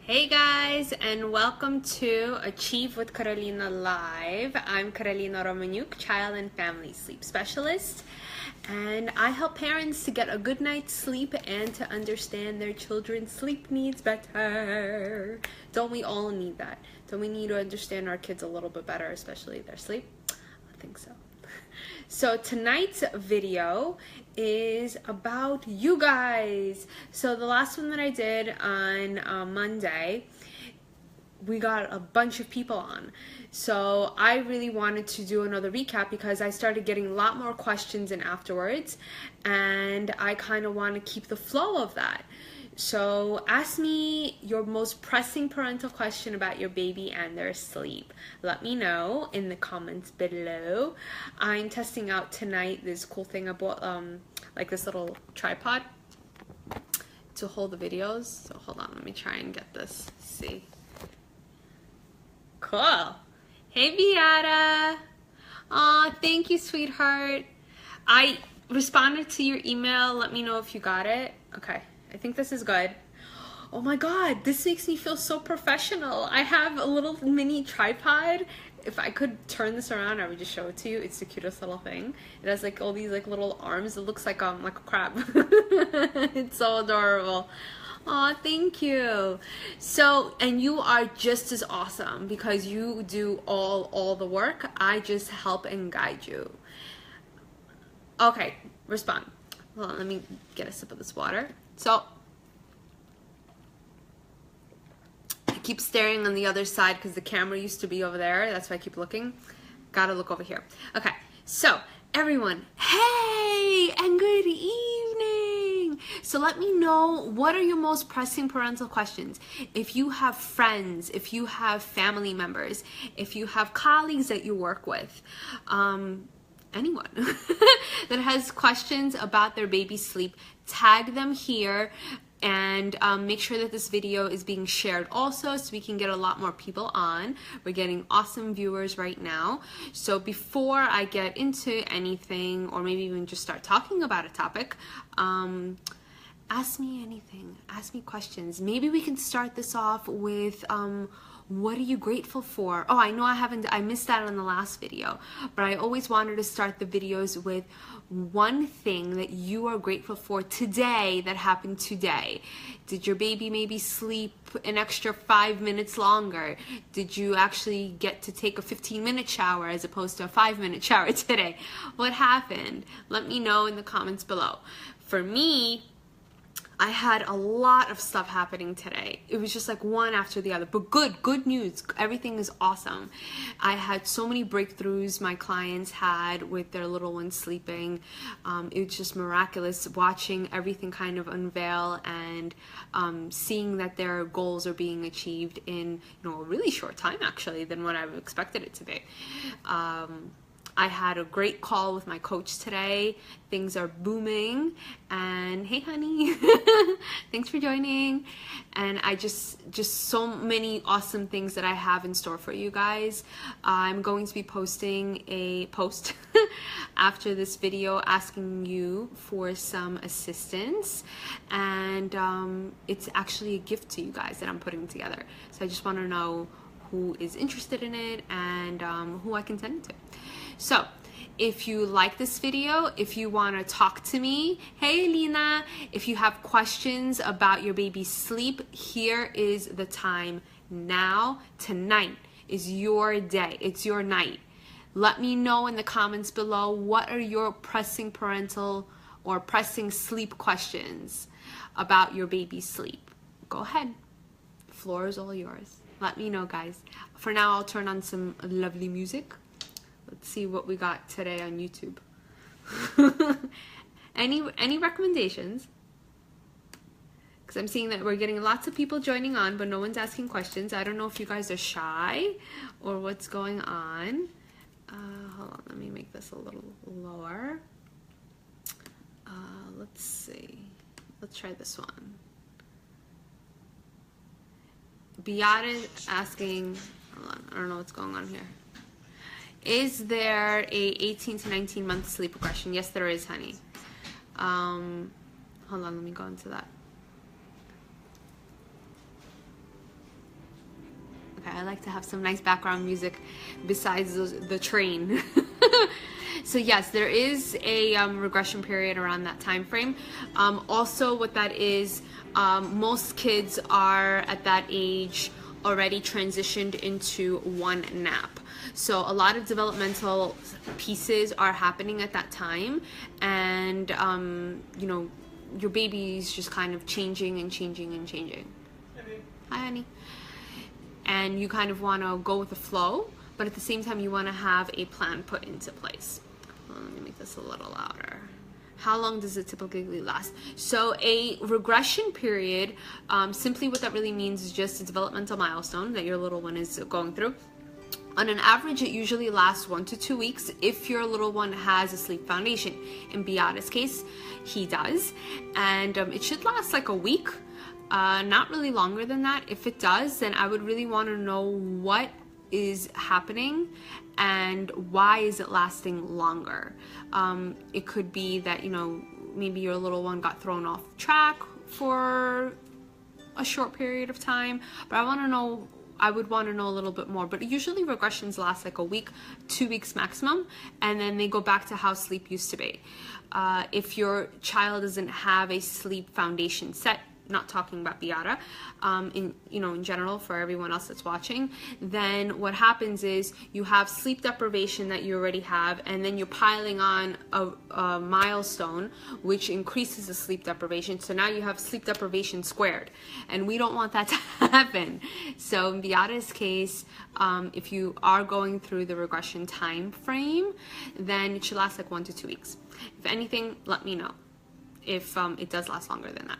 Hey guys, and welcome to Achieve with Carolina Live. I'm Carolina Romaniuk, child and family sleep specialist, and I help parents to get a good night's sleep and to understand their children's sleep needs better. Don't we all need that? Don't we need to understand our kids a little bit better, especially their sleep? I think so. So tonight's video is about you guys. So the last one that I did on Monday, we got a bunch of people on. So I really wanted to do another recap because I started getting a lot more questions in afterwards, and I kind of want to keep the flow of that. So ask me your most pressing parental question about your baby and their sleep. Let me know in the comments below. I'm testing out tonight this cool thing I bought, like this little tripod to hold the videos. So hold on, let me try and get this. See. Cool. Hey Beata. Aw, thank you, sweetheart. I responded to your email. Let me know if you got it. Okay. I think this is good. Oh my god, this makes me feel so professional. I have a little mini tripod. If I could turn this around, I would just show it to you. It's the cutest little thing. It has like all these like little arms. It looks like a crab. It's so adorable. Aw, thank you. So, and you are just as awesome because you do all the work. I just help and guide you. Okay, respond. Hold on, let me get a sip of this water. So, I keep staring on the other side because the camera used to be over there. That's why I keep looking. Gotta look over here. Okay, so everyone, hey, and good evening. So let me know, what are your most pressing parental questions? If you have friends, if you have family members, if you have colleagues that you work with, anyone that has questions about their baby's sleep, tag them here and make sure that this video is being shared also so we can get a lot more people on. We're getting awesome viewers right now. So before I get into anything, or maybe even just start talking about a topic, ask me anything, ask me questions. Maybe we can start this off with what are you grateful for? Oh, I know I missed that on the last video, but I always wanted to start the videos with one thing that you are grateful for today that happened today. Did your baby maybe sleep an extra 5 minutes longer? Did you actually get to take a 15-minute shower as opposed to a 5-minute shower today? What happened? Let me know in the comments below. For me, I had a lot of stuff happening today. It was just like one after the other, but good news. Everything is awesome. I had so many breakthroughs my clients had with their little ones sleeping. It was just miraculous watching everything kind of unveil and seeing that their goals are being achieved in a really short time actually than what I expected it to be. I had a great call with my coach today. Things are booming, and hey honey, thanks for joining. And I just so many awesome things that I have in store for you guys. I'm going to be posting a post after this video asking you for some assistance, and it's actually a gift to you guys that I'm putting together. So I just want to know who is interested in it and who I can send it to. So if you like this video, if you want to talk to me, hey Lena, if you have questions about your baby's sleep, here is the time now. Tonight is your day. It's your night. Let me know in the comments below, what are your pressing parental or pressing sleep questions about your baby's sleep? Go ahead. The floor is all yours. Let me know, guys. For now, I'll turn on some lovely music. Let's see what we got today on YouTube. Any recommendations? Because I'm seeing that we're getting lots of people joining on, but no one's asking questions. I don't know if you guys are shy or what's going on. Hold on, let me make this a little lower. Let's see. Let's try this one. Beata asking, hold on, I don't know what's going on here. Is there a 18 to 19 month sleep regression? Yes, there is, honey. Hold on, let me go into that. Okay, I like to have some nice background music besides the train. So yes, there is a regression period around that time frame. Also, what that is, most kids are at that age already transitioned into one nap. So a lot of developmental pieces are happening at that time, and you know, your baby's just kind of changing and changing and changing. Hi, honey. And you kind of want to go with the flow, but at the same time you want to have a plan put into place. Let me make this a little louder. How long does it typically last? So a regression period, simply what that really means is just a developmental milestone that your little one is going through. On an average, it usually lasts 1 to 2 weeks if your little one has a sleep foundation. In Beata's case, he does. And it should last like a week, not really longer than that. If it does, then I would really want to know what is happening and why is it lasting longer. It could be that, you know, maybe your little one got thrown off track for a short period of time, but I would want to know a little bit more. But usually regressions last like a week, 2 weeks maximum, and then they go back to how sleep used to be. If your child doesn't have a sleep foundation set, not talking about Beata, in general for everyone else that's watching, then what happens is you have sleep deprivation that you already have, and then you're piling on a milestone which increases the sleep deprivation. So now you have sleep deprivation squared, and we don't want that to happen. So in Beata's case, if you are going through the regression time frame, then it should last like 1 to 2 weeks. If anything, let me know if it does last longer than that.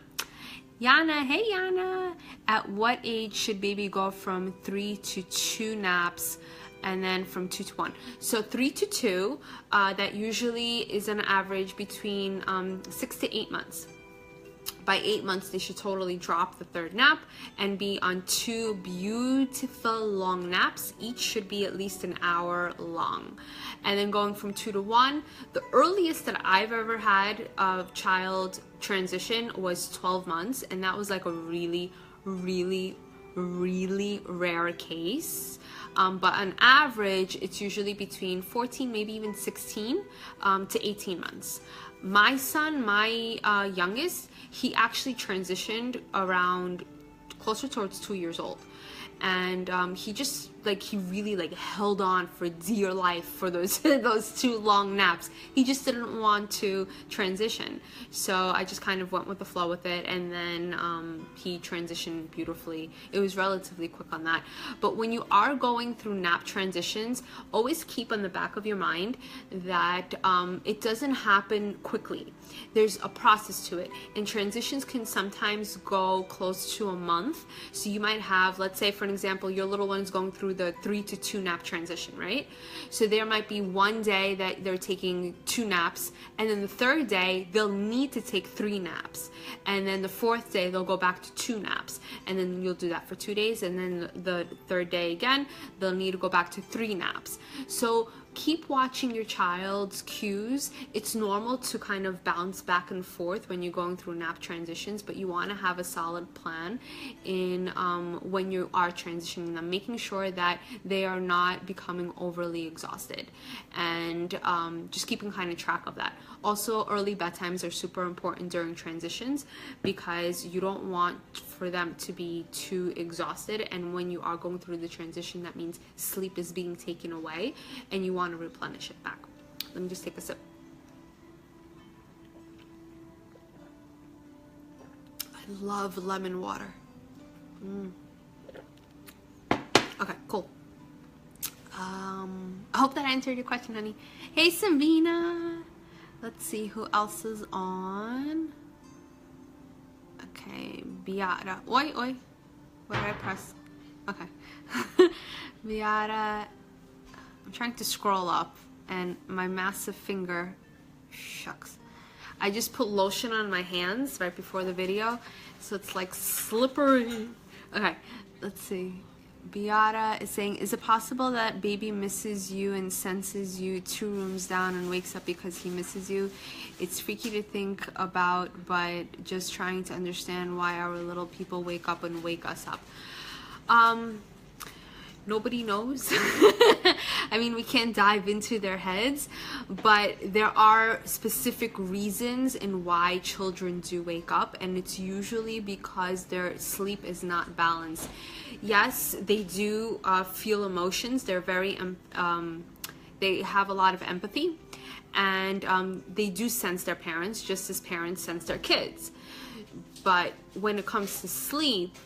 Yana, hey Yana, at what age should baby go from 3 to 2 naps and then from 2 to 1? So 3 to 2, that usually is an average between 6 to 8 months. By 8 months, they should totally drop the 3rd nap and be on 2 beautiful long naps. Each should be at least an hour long. And then going from 2 to 1, the earliest that I've ever had a child transition was 12 months. And that was like a really, really, really rare case. But on average, it's usually between 14, maybe even 16 to 18 months. My son, my youngest, he actually transitioned around closer towards 2 years old. And he just he really held on for dear life for those those 2 long naps. He just didn't want to transition, so I just kind of went with the flow with it, and then he transitioned beautifully. It was relatively quick on that. But when you are going through nap transitions, always keep on the back of your mind that it doesn't happen quickly. There's a process to it, and transitions can sometimes go close to a month. So you might have, let's say for an example, your little one's going through the 3 to 2 nap transition, right? So there might be one day that they're taking 2 naps, and then the 3rd day they'll need to take 3 naps, and then the 4th day they'll go back to 2 naps, and then you'll do that for 2 days, and then the 3rd day again they'll need to go back to 3 naps. So keep watching your child's cues. It's normal to kind of bounce back and forth when you're going through nap transitions, but you want to have a solid plan in when you are transitioning them, making sure that they are not becoming overly exhausted, and just keeping kind of track of that. Also, early bedtimes are super important during transitions because you don't want for them to be too exhausted, and when you are going through the transition, that means sleep is being taken away and you want to replenish it back. Let me just take a sip. I love lemon water. Okay, cool. I hope that answered your question, honey. Hey, Savina. Let's see who else is on. Okay, Beata. Oi, oi. What did I press? Okay. Beata. I'm trying to scroll up, and my massive finger, shucks. I just put lotion on my hands right before the video, so it's like slippery. Okay, let's see. Beata is saying, is it possible that baby misses you and senses you 2 rooms down and wakes up because he misses you? It's freaky to think about, but just trying to understand why our little people wake up and wake us up. nobody knows. I mean, we can't dive into their heads, but there are specific reasons in why children do wake up, and it's usually because their sleep is not balanced. Yes, they do feel emotions. They're very they have a lot of empathy, and they do sense their parents just as parents sense their kids. But when it comes to sleep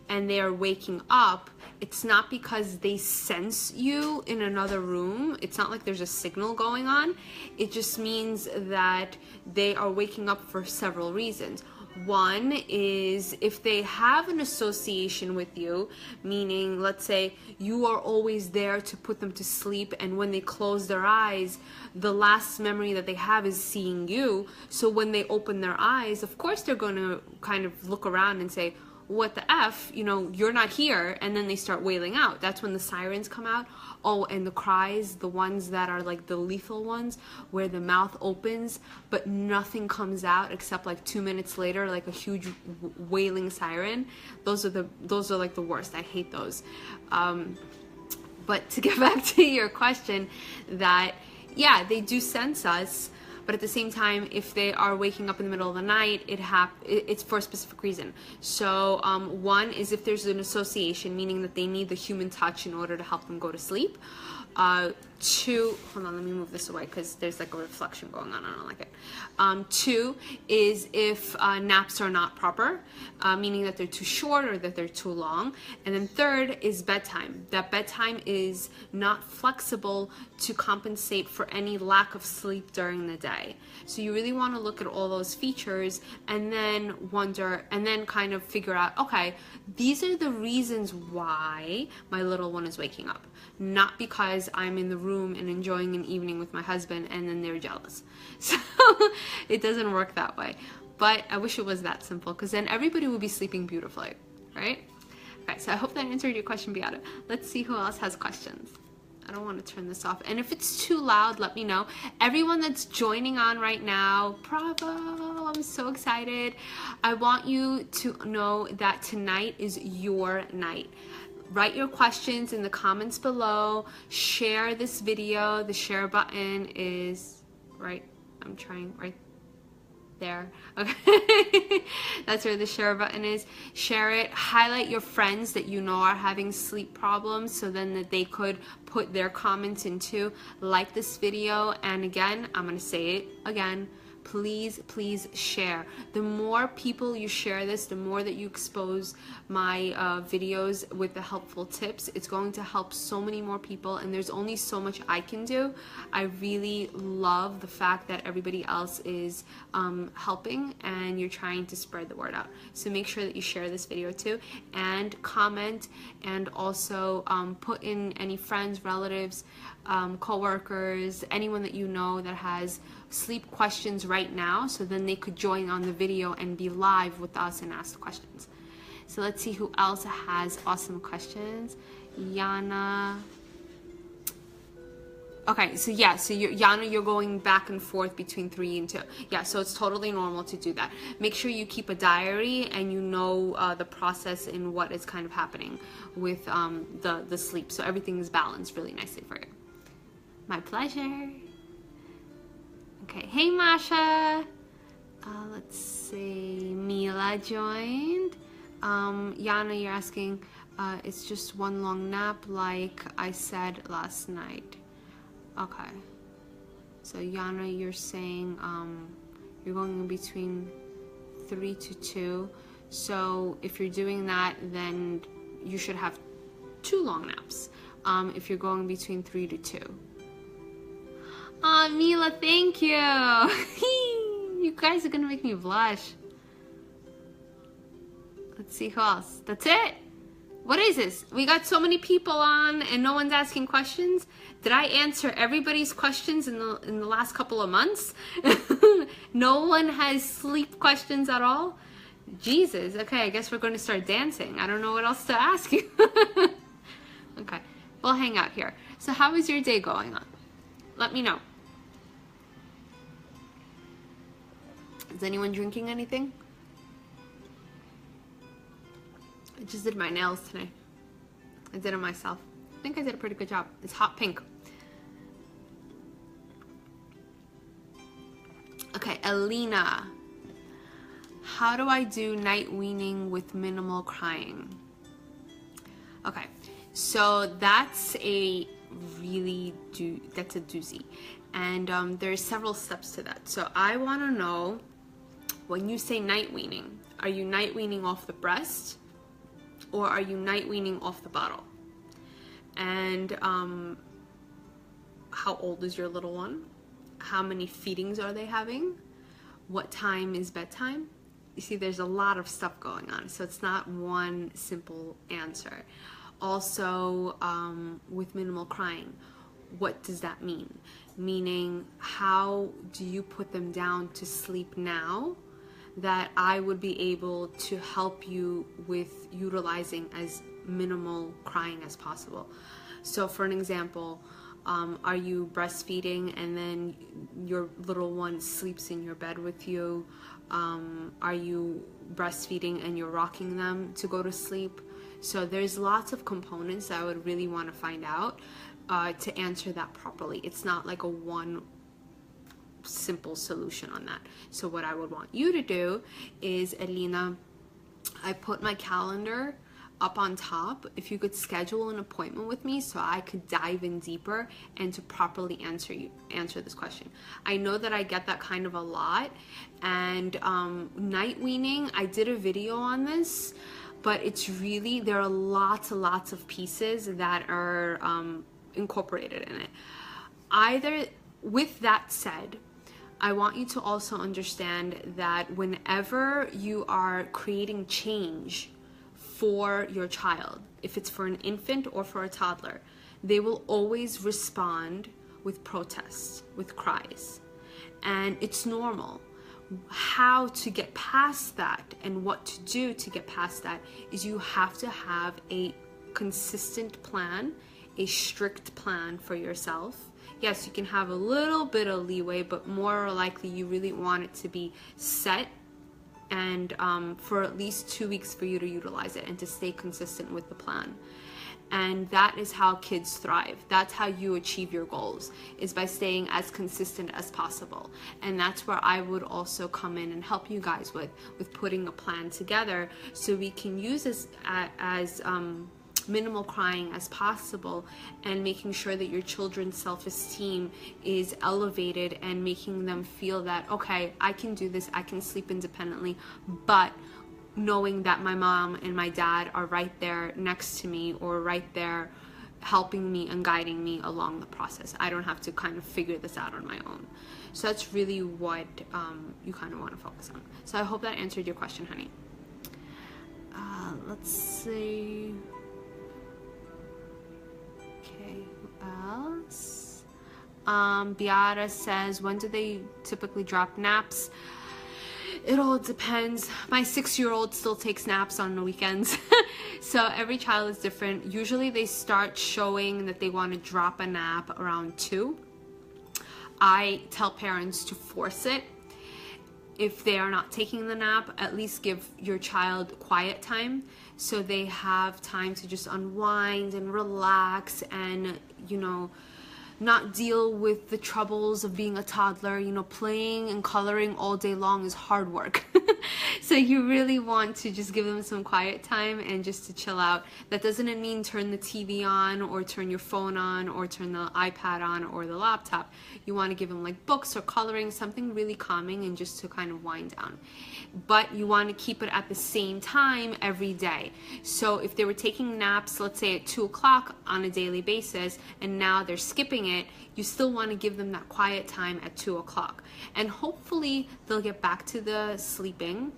and they are waking up, it's not because they sense you in another room. It's not like there's a signal going on. It just means that they are waking up for several reasons. One is if they have an association with you, meaning, let's say you are always there to put them to sleep, and when they close their eyes, the last memory that they have is seeing you. So when they open their eyes, of course they're going to kind of look around and say, what the F, you know, you're not here, and then they start wailing out. That's when the sirens come out. Oh, and the cries, the ones that are like the lethal ones, where the mouth opens, but nothing comes out except like 2 minutes later, like a huge wailing siren. Those are like the worst. I hate those. But to get back to your question, that, yeah, they do sense us, but at the same time, if they are waking up in the middle of the night, it's for a specific reason. So one is if there's an association, meaning that they need the human touch in order to help them go to sleep. Two, hold on, let me move this away because there's like a reflection going on. I don't like it. Two is if naps are not proper, meaning that they're too short or that they're too long. And then third is bedtime. That bedtime is not flexible to compensate for any lack of sleep during the day. So you really want to look at all those features and then wonder, and then kind of figure out, okay, these are the reasons why my little one is waking up. Not because I'm in the room and enjoying an evening with my husband and then they're jealous. So it doesn't work that way. But I wish it was that simple, because then everybody would be sleeping beautifully, right? Okay, so I hope that answered your question, Beata. Let's see who else has questions. I don't want to turn this off. And if it's too loud, let me know. Everyone that's joining on right now, bravo, I'm so excited. I want you to know that tonight is your night. Write your questions in the comments below. Share this video. The share button is right. I'm trying right there. Okay. That's where the share button is. Share it. Highlight your friends that you know are having sleep problems, so then that they could put their comments into. Like this video. And again, I'm going to say it again. Please share. The more people you share this, the more that you expose my videos with the helpful tips, it's going to help so many more people, and there's only so much I can do. I really love the fact that everybody else is helping and you're trying to spread the word out. So make sure that you share this video too, and comment, and also put in any friends, relatives, co-workers, anyone that you know that has sleep questions right now, so then they could join on the video and be live with us and ask questions. So let's see who else has awesome questions. Yana. Okay, so yeah, so Yana, you're going back and forth between 3 and 2. Yeah, so it's totally normal to do that. Make sure you keep a diary and you know the process and what is kind of happening with the sleep, so everything is balanced really nicely for you. My pleasure. Okay, hey Masha. Let's see, Mila joined. Yana, you're asking, it's just one long nap like I said last night. Okay. So Yana, you're saying you're going in between 3 to 2. So if you're doing that, then you should have 2 long naps. If you're going between 3 to 2. Aw, Mila, thank you. You guys are gonna make me blush. Let's see who else. That's it? What is this? We got so many people on and no one's asking questions. Did I answer everybody's questions in the last couple of months? No one has sleep questions at all? Jesus. Okay, I guess we're going to start dancing. I don't know what else to ask you. Okay, we'll hang out here. So how is your day going on? Let me know. Is anyone drinking anything? I just did my nails today. I did it myself. think I did a pretty good job. It's hot pink. Okay, Alina. How do I do night weaning with minimal crying? Okay, so that's a doozy. And there's several steps to that. So I want to know, when you say night weaning, are you night weaning off the breast or are you night weaning off the bottle? And how old is your little one? How many feedings are they having? What time is bedtime? You see, there's a lot of stuff going on, so it's not one simple answer. Also, with minimal crying, what does that mean? Meaning, how do you put them down to sleep now that I would be able to help you with utilizing as minimal crying as possible? So for an example, are you breastfeeding and then your little one sleeps in your bed with you? Are you breastfeeding and you're rocking them to go to sleep? So there's lots of components that I would really want to find out to answer that properly. It's not like a one simple solution on that. So what I would want you to do is, Elena, I put my calendar up on top. If you could schedule an appointment with me so I could dive in deeper and to properly answer this question. I know that I get that kind of a lot, and night weaning, I did a video on this, but it's really, there are lots and lots of pieces that are incorporated in it. With that said, I want you to also understand that whenever you are creating change for your child, if it's for an infant or for a toddler, they will always respond with protests, with cries. And it's normal. How to get past that and what to do to get past that is you have to have a consistent plan, a strict plan for yourself. Yes, you can have a little bit of leeway, but more likely you really want it to be set and for at least 2 weeks for you to utilize it and to stay consistent with the plan. And that is how kids thrive. That's how you achieve your goals, is by staying as consistent as possible. And that's where I would also come in and help you guys with putting a plan together so we can use as minimal crying as possible, and making sure that your children's self-esteem is elevated and making them feel that, okay, I can do this, I can sleep independently, but knowing that my mom and my dad are right there next to me or right there helping me and guiding me along the process. I don't have to kind of figure this out on my own. So that's really what you kind of want to focus on. So I hope that answered your question, honey. Let's see. Okay, who else? Beata says, when do they typically drop naps? It all depends. My 6-year-old still takes naps on the weekends. So every child is different. Usually they start showing that they want to drop a nap around 2. I tell parents to force it. If they are not taking the nap, at least give your child quiet time so they have time to just unwind and relax and, you know, not deal with the troubles of being a toddler. You know, playing and coloring all day long is hard work. So you really want to just give them some quiet time and just to chill out. That doesn't mean turn the TV on or turn your phone on or turn the iPad on or the laptop. You want to give them like books or coloring, something really calming and just to kind of wind down. But you want to keep it at the same time every day. So if they were taking naps, let's say at 2 o'clock on a daily basis, and now they're skipping it, you still want to give them that quiet time at 2 o'clock. And hopefully they'll get back to the sleeping.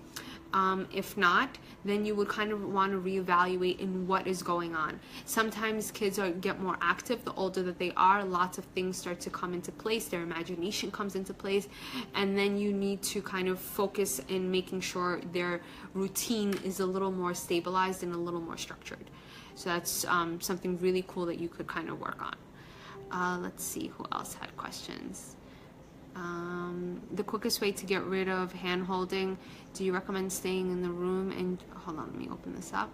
If not, then you would kind of want to reevaluate in what is going on. Sometimes kids get more active the older that they are. Lots of things start to come into place. Their imagination comes into place. And then you need to kind of focus in making sure their routine is a little more stabilized and a little more structured. So that's something really cool that you could kind of work on. Let's see who else had questions. The quickest way to get rid of hand holding, do you recommend staying in the room? And hold on, let me open this up.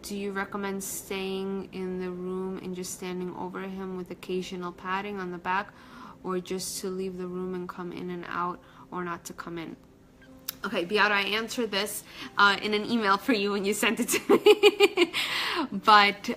Do you recommend staying in the room and just standing over him with occasional patting on the back, or just to leave the room and come in and out, or not to come in? Okay, Beata, I answered this in an email for you when you sent it to me. But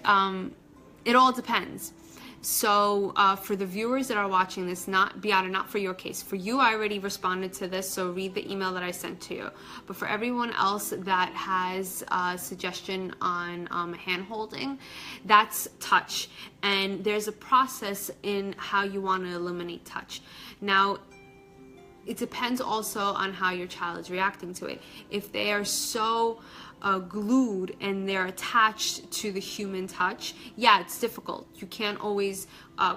it all depends. So for the viewers that are watching this, not Beata, not for your case. For you, I already responded to this, so read the email that I sent to you. But for everyone else that has a suggestion on hand holding, that's touch. And there's a process in how you want to eliminate touch. Now, it depends also on how your child is reacting to it. If they are so glued and they're attached to the human touch, yeah, it's difficult. You can't always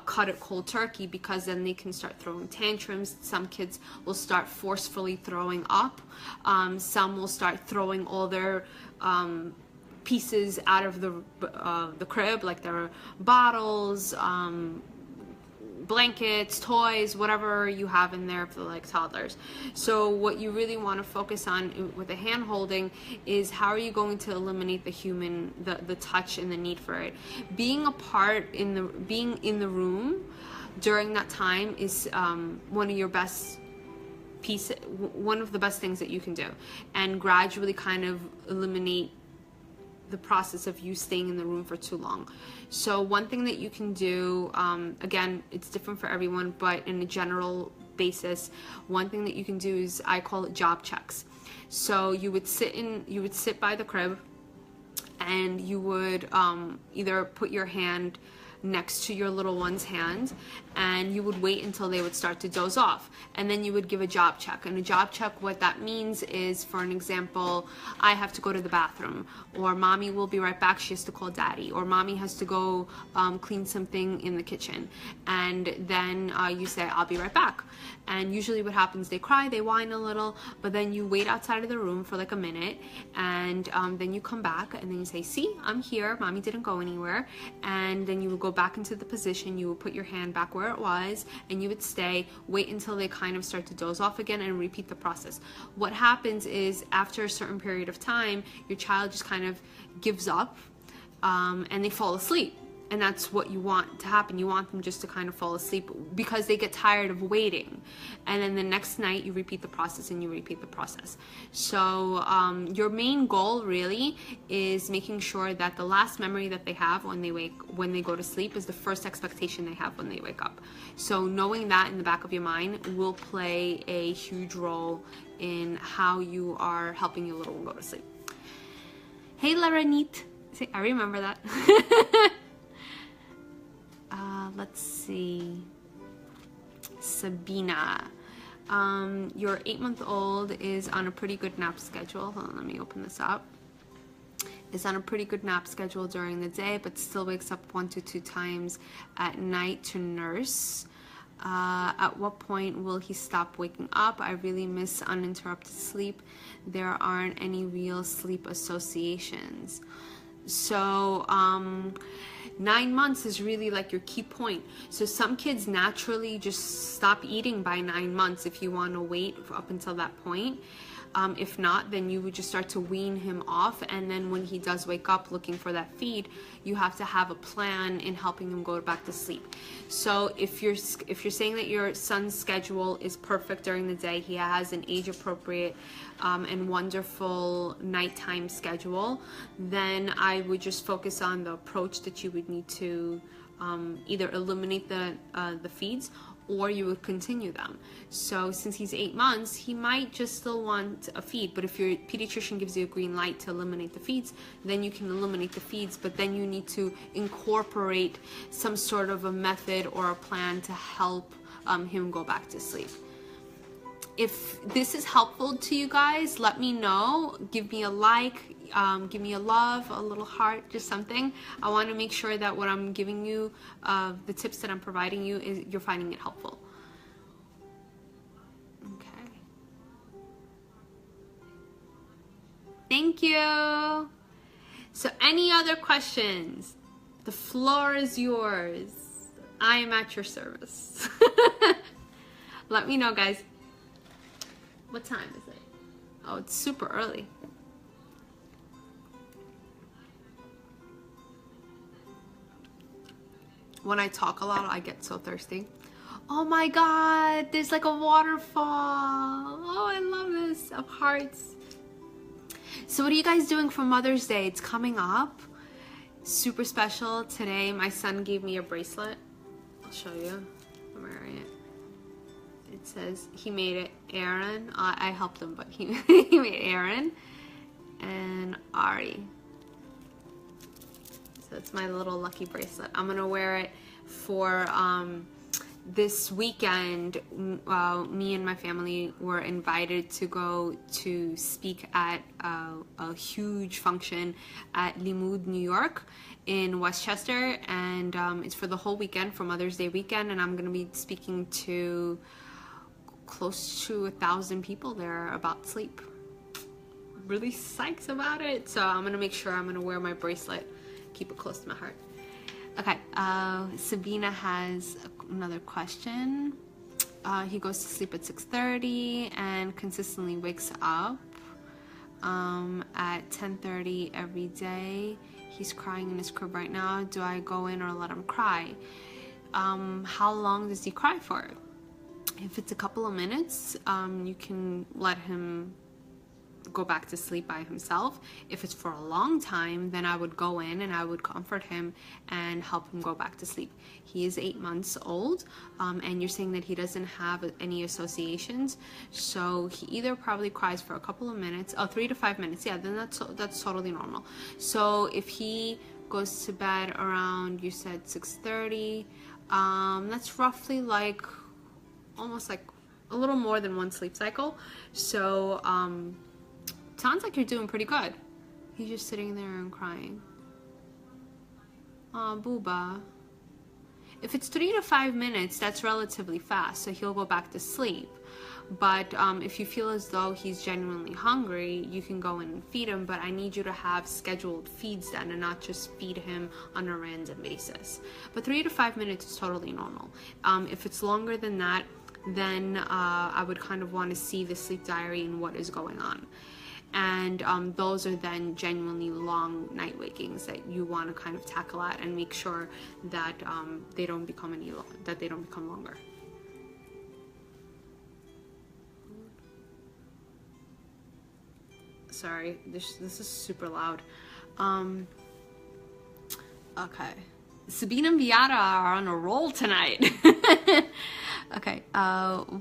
cut it cold turkey, because then they can start throwing tantrums. Some kids will start forcefully throwing up. Some will start throwing all their pieces out of the crib, like their bottles, blankets, toys, whatever you have in there for like toddlers. So what you really want to focus on with the hand holding is how are you going to eliminate the human, the touch and the need for it. Being in the room during that time is one of your best one of the best things that you can do, and gradually kind of eliminate the process of you staying in the room for too long. So one thing that you can do, again, it's different for everyone, but in a general basis, one thing that you can do is, I call it job checks. So you would sit by the crib, and you would either put your hand next to your little one's hand, and you would wait until they would start to doze off, and then you would give a job check. And a job check, what that means is, for an example, I have to go to the bathroom, or mommy will be right back, she has to call daddy, or mommy has to go clean something in the kitchen, and then you say, I'll be right back. And usually what happens, they cry, they whine a little, but then you wait outside of the room for like a minute, and then you come back, and then you say, see, I'm here, mommy didn't go anywhere. And then you would go back into the position, you would put your hand back where it was, and you would stay, wait until they kind of start to doze off again, and repeat the process. What happens is, after a certain period of time, your child just kind of gives up, and they fall asleep. And that's what you want to happen. You want them just to kind of fall asleep, because they get tired of waiting. And then the next night you repeat the process, and you repeat the process. So your main goal really is making sure that the last memory that they have when they go to sleep is the first expectation they have when they wake up. So knowing that in the back of your mind will play a huge role in how you are helping your little one go to sleep. Hey, Laranit. See, I remember that. Let's see. Sabina. Your 8-month-old is on a pretty good nap schedule. Hold on, let me open this up. Is on a pretty good nap schedule during the day, but still wakes up 1 to 2 times at night to nurse. At what point will he stop waking up? I really miss uninterrupted sleep. There aren't any real sleep associations. So 9 months is really like your key point. So some kids naturally just stop eating by 9 months if you want to wait up until that point. If not, then you would just start to wean him off, and then when he does wake up looking for that feed, you have to have a plan in helping him go back to sleep. So if you're saying that your son's schedule is perfect during the day, he has an age-appropriate and wonderful nighttime schedule, then I would just focus on the approach that you would need to either eliminate the feeds, or you would continue them. So since he's 8 months, he might just still want a feed, but if your pediatrician gives you a green light to eliminate the feeds, then you can eliminate the feeds, but then you need to incorporate some sort of a method or a plan to help him go back to sleep. If this is helpful to you guys, let me know. Give me a like, give me a love, a little heart, just something. I want to make sure that what I'm giving you, the tips that I'm providing you, is you're finding it helpful. Okay. Thank you. So any other questions? The floor is yours. I am at your service. Let me know, guys. What time is it? Oh, it's super early. When I talk a lot, I get so thirsty. Oh my god, there's like a waterfall. Oh, I love this, of hearts. So what are you guys doing for Mother's Day? It's coming up. Super special. Today, my son gave me a bracelet. I'll show you. I'm wearing it. It says, he made it Aaron. I helped him, but he, he made Aaron and Ari. So it's my little lucky bracelet. I'm gonna wear it for this weekend. Me and my family were invited to go to speak at a huge function at Limud, New York in Westchester, and it's for the whole weekend, for Mother's Day weekend, and I'm gonna be speaking to close to 1,000 people there about sleep. Really psyched about it, so I'm gonna make sure I'm gonna wear my bracelet, keep it close to my heart. Okay, Sabina has another question. He goes to sleep at 6:30 and consistently wakes up at 10:30 every day. He's crying in his crib right now. Do I go in or let him cry? How long does he cry for? If it's a couple of minutes, you can let him go back to sleep by himself. If it's for a long time, then I would go in and I would comfort him and help him go back to sleep. He is 8 months old, and you're saying that he doesn't have any associations, so he either probably cries for a couple of minutes, 3 to 5 minutes, yeah, then that's totally normal. So if he goes to bed around, you said 6:30, that's roughly like almost like a little more than one sleep cycle. So sounds like you're doing pretty good. He's just sitting there and crying. Aw, booba. If it's 3 to 5 minutes, that's relatively fast, so he'll go back to sleep. But if you feel as though he's genuinely hungry, you can go in and feed him, but I need you to have scheduled feeds then and not just feed him on a random basis. But 3 to 5 minutes is totally normal. If it's longer than that, then I would kind of want to see the sleep diary and what is going on. And those are then genuinely long night wakings that you want to kind of tackle at and make sure that they don't become longer. Sorry, this is super loud. Okay, Sabina and Beata are on a roll tonight. Okay,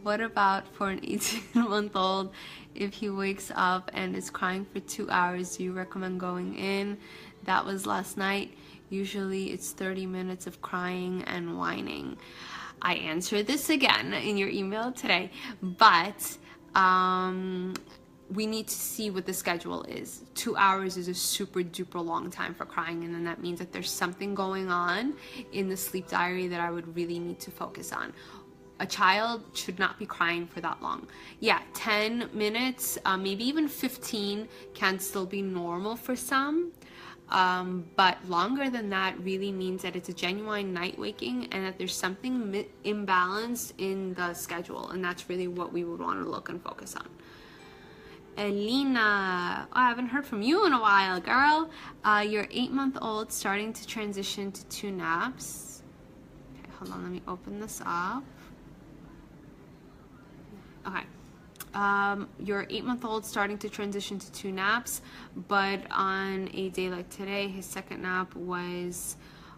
what about for an 18-month-old? If he wakes up and is crying for 2 hours, do you recommend going in? That was last night. Usually it's 30 minutes of crying and whining. I answered this again in your email today, but we need to see what the schedule is. 2 hours is a super duper long time for crying, and then that means that there's something going on in the sleep diary that I would really need to focus on. A child should not be crying for that long. Yeah, 10 minutes, maybe even 15 can still be normal for some, but longer than that really means that it's a genuine night waking and that there's something imbalanced in the schedule, and that's really what we would want to look and focus on. Elena, I haven't heard from you in a while, girl. You're 8-month-old, starting to transition to 2 naps. Okay, hold on, let me open this up. Okay, your 8-month-old starting to transition to 2 naps, but on a day like today, his second nap was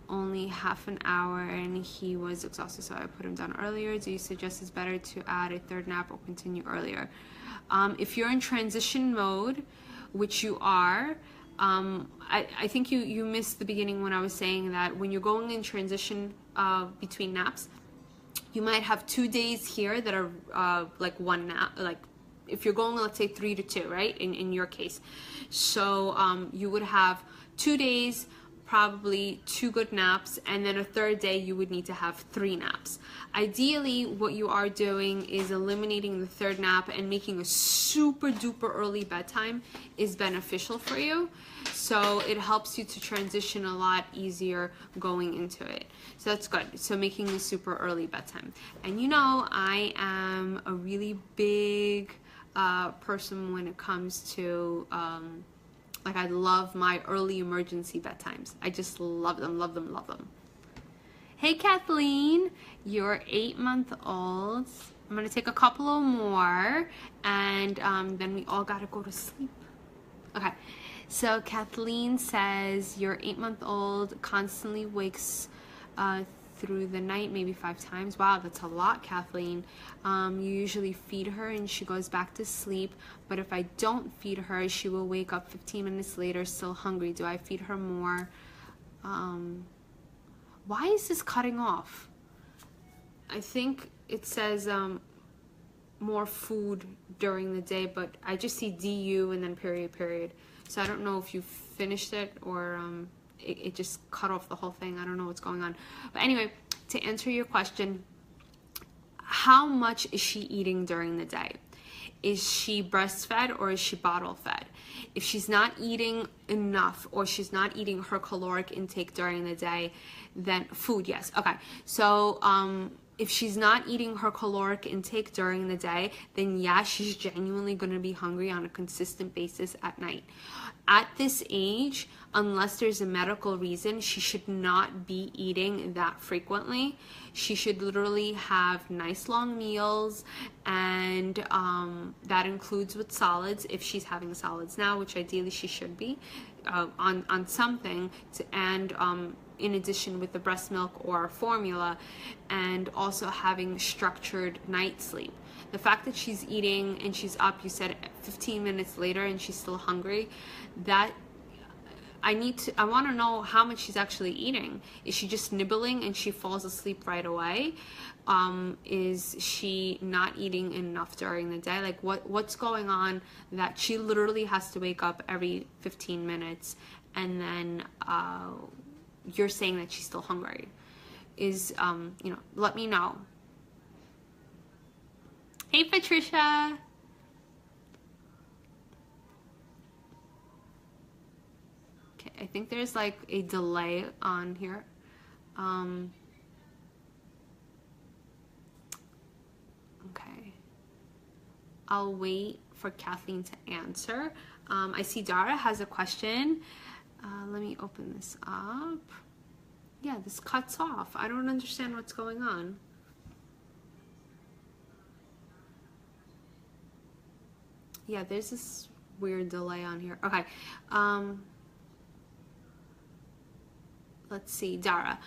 only half an hour and he was exhausted, so I put him down earlier. Do you suggest it's better to add a 3rd nap or continue earlier? If you're in transition mode, which you are, I think you missed the beginning when I was saying that when you're going in transition between naps, you might have 2 days here that are like 1 nap, like if you're going, let's say 3 to 2, right? In your case. So you would have 2 days, probably 2 good naps, and then a 3rd day you would need to have 3 naps. Ideally, what you are doing is eliminating the 3rd nap and making a super duper early bedtime is beneficial for you. So it helps you to transition a lot easier going into it. So that's good. So making a super early bedtime. And you know, I am a really big person when it comes to like, I love my early emergency bedtimes. I just love them, love them, love them. Hey Kathleen, you're 8-month-old. I'm gonna take a couple of more, and then we all gotta go to sleep. Okay, so Kathleen says your 8-month-old constantly wakes through the night, maybe 5 times. Wow, that's a lot, Kathleen. You usually feed her and she goes back to sleep, but if I don't feed her, she will wake up 15 minutes later still hungry. Do I feed her more? Why is this cutting off? I think it says more food during the day, but I just see DU and then period. So I don't know if you finished it or it just cut off the whole thing. I don't know what's going on. But anyway, to answer your question, how much is she eating during the day? Is she breastfed or is she bottle fed? If she's not eating enough or she's not eating her caloric intake during the day, then food, yes. Okay, so if she's not eating her caloric intake during the day, then yeah, she's genuinely going to be hungry on a consistent basis at night. At this age, unless there's a medical reason, she should not be eating that frequently. She should literally have nice long meals, and that includes with solids if she's having solids now, which ideally she should be on something, and in addition with the breast milk or formula, and also having structured night sleep. The fact that she's eating and she's up, you said 15 minutes later, and she's still hungry, that I want to know how much she's actually eating. Is she just nibbling and she falls asleep right away? Is she not eating enough during the day? Like what's going on that she literally has to wake up every 15 minutes and then you're saying that she's still hungry? Is, you know, let me know. Hey, Patricia. Okay, I think there's like a delay on here. Okay. I'll wait for Kathleen to answer. I see Dara has a question. Let me open this up. Yeah, this cuts off. I don't understand what's going on. Yeah, there's this weird delay on here. Okay. Let's see, Dara.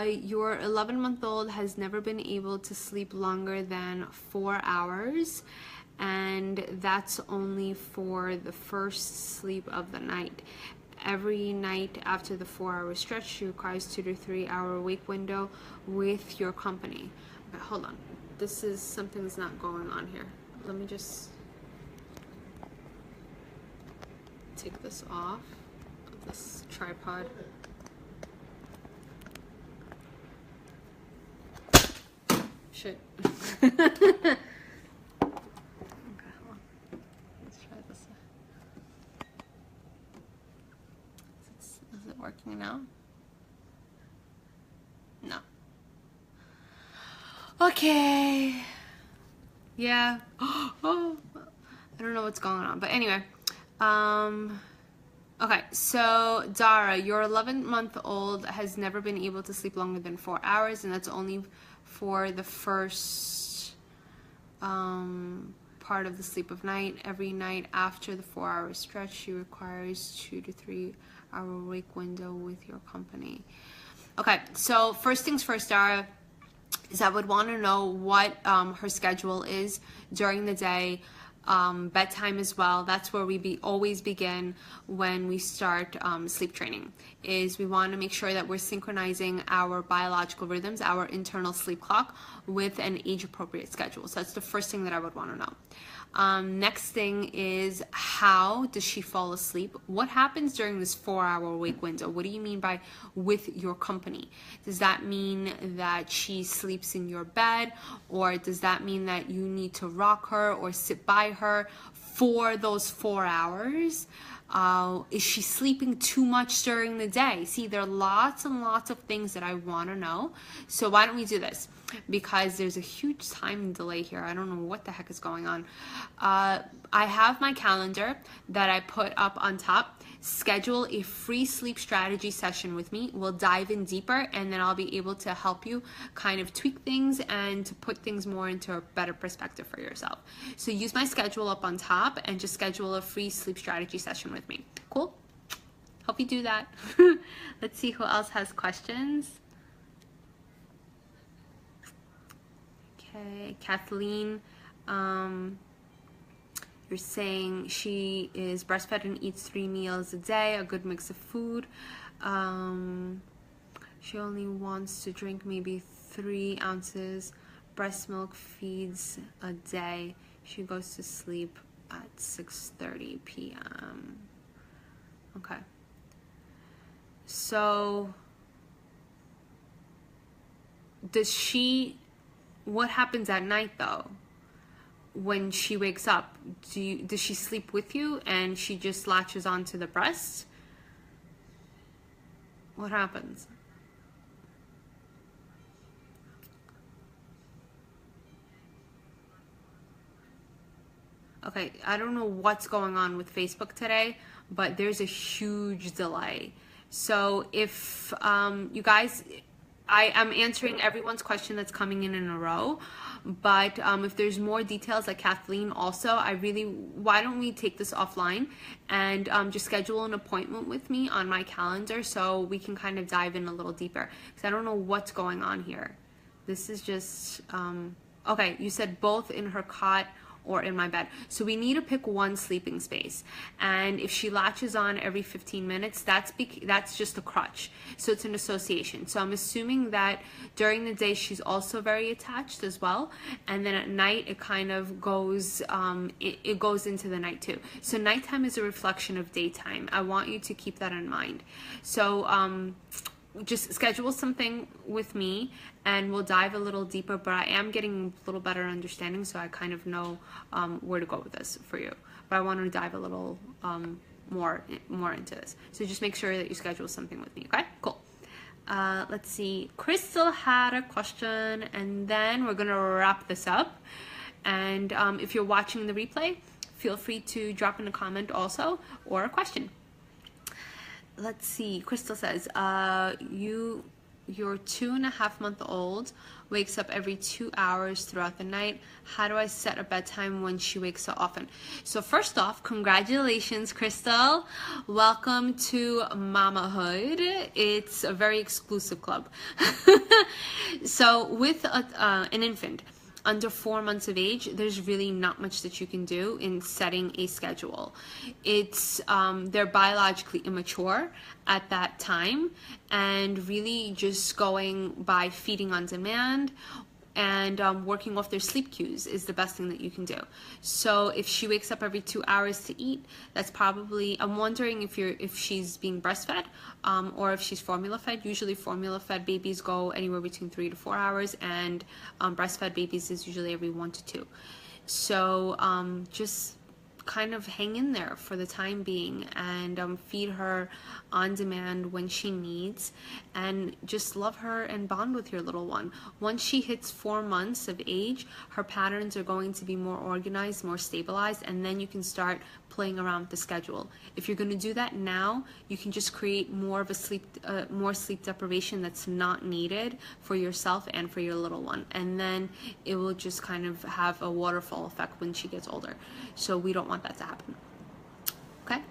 Your 11-month-old has never been able to sleep longer than 4 hours, and that's only for the first sleep of the night. Every night after the 4-hour stretch, she requires 2 to 3 hour wake window with your company. Okay, hold on. Something's not going on here. Let me just take this off of this tripod. Shit. Okay, hold on. Let's try this. Is it working now? No. Okay. Yeah. Oh, I don't know what's going on, but anyway. Okay, so Dara, your 11-month-old has never been able to sleep longer than 4 hours, and that's only for the first part of the sleep of night. Every night after the 4-hour stretch, she requires 2 to 3 hour wake window with your company. Okay, so first things first, Dara, is I would want to know what her schedule is during the day. Bedtime as well. That's where we always begin when we start sleep training, is we want to make sure that we're synchronizing our biological rhythms, our internal sleep clock, with an age-appropriate schedule. So that's the first thing that I would want to know. Next thing is, how does she fall asleep? What happens during this 4-hour wake window? What do you mean by with your company? Does that mean that she sleeps in your bed, or does that mean that you need to rock her or sit by her for those 4 hours? Is she sleeping too much during the day? See, there are lots and lots of things that I want to know. So why don't we do this? Because there's a huge time delay here. I don't know what the heck is going on. I have my calendar that I put up on top. Schedule a free sleep strategy session with me. We'll dive in deeper, and then I'll be able to help you kind of tweak things and to put things more into a better perspective for yourself. So use my schedule up on top and just schedule a free sleep strategy session with me. Cool? Hope you do that. Let's see who else has questions. Okay, Kathleen. You're saying she is breastfed and eats 3 meals a day, a good mix of food. She only wants to drink maybe 3 ounces breast milk feeds a day. She goes to sleep at 6:30 p.m. Okay. So what happens at night though? When she wakes up, does she sleep with you and she just latches onto the breast? What happens? Okay, I don't know what's going on with Facebook today, but there's a huge delay. So if you guys, I am answering everyone's question that's coming in a row, but if there's more details, like Kathleen also, why don't we take this offline and just schedule an appointment with me on my calendar so we can kind of dive in a little deeper, because I don't know what's going on here. This is just, okay, you said both in her cot or in my bed. So we need to pick one sleeping space. And if she latches on every 15 minutes, that's just a crutch. So it's an association. So I'm assuming that during the day, she's also very attached as well. And then at night, it kind of goes, it goes into the night too. So nighttime is a reflection of daytime. I want you to keep that in mind. So, just schedule something with me and we'll dive a little deeper, but I am getting a little better understanding, so I kind of know where to go with this for you. But I want to dive a little more into this. So just make sure that you schedule something with me, okay? Cool. Let's see. Crystal had a question, and then we're going to wrap this up. And if you're watching the replay, feel free to drop in a comment also or a question. Let's see. Crystal says, your 2.5-month-old wakes up every 2 hours throughout the night. How do I set a bedtime when she wakes so often? So first off, congratulations, Crystal. Welcome to Mamahood. It's a very exclusive club. So with an infant under 4 months of age, there's really not much that you can do in setting a schedule. It's they're biologically immature at that time, and really just going by feeding on demand and working off their sleep cues is the best thing that you can do. So if she wakes up every 2 hours to eat, that's probably, I'm wondering if she's being breastfed or if she's formula fed. Usually formula fed babies go anywhere between 3 to 4 hours, and breastfed babies is usually every 1 to 2. So just kind of hang in there for the time being and feed her on demand when she needs, and just love her and bond with your little one. Once she hits 4 months of age, her patterns are going to be more organized, more stabilized, and then you can start playing around with the schedule. If you're going to do that now, you can just create more of a more sleep deprivation that's not needed for yourself and for your little one, and then it will just kind of have a waterfall effect when she gets older. So we don't want that to happen. Okay,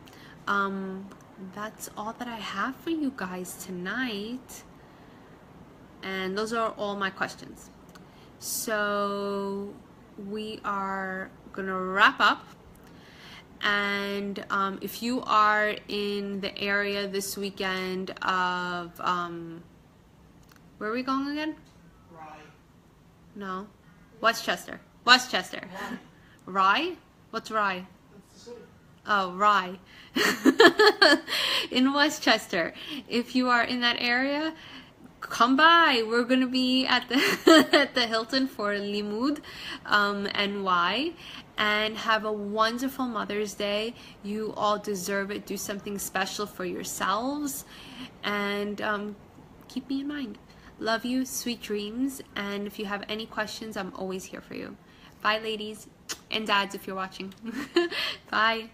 that's all that I have for you guys tonight, and those are all my questions. So we are gonna wrap up. And if you are in the area this weekend of, where are we going again? Rye. No. Westchester. Westchester. Rye? What's Rye? That's the city. Oh, Rye. In Westchester. If you are in that area, come by. We're going to be at the at the Hilton for Limud NY. and have a wonderful Mother's Day. You all deserve it. Do something special for yourselves, and keep me in mind. Love you, sweet dreams, and if you have any questions, I'm always here for you. Bye, ladies, and dads if you're watching. Bye.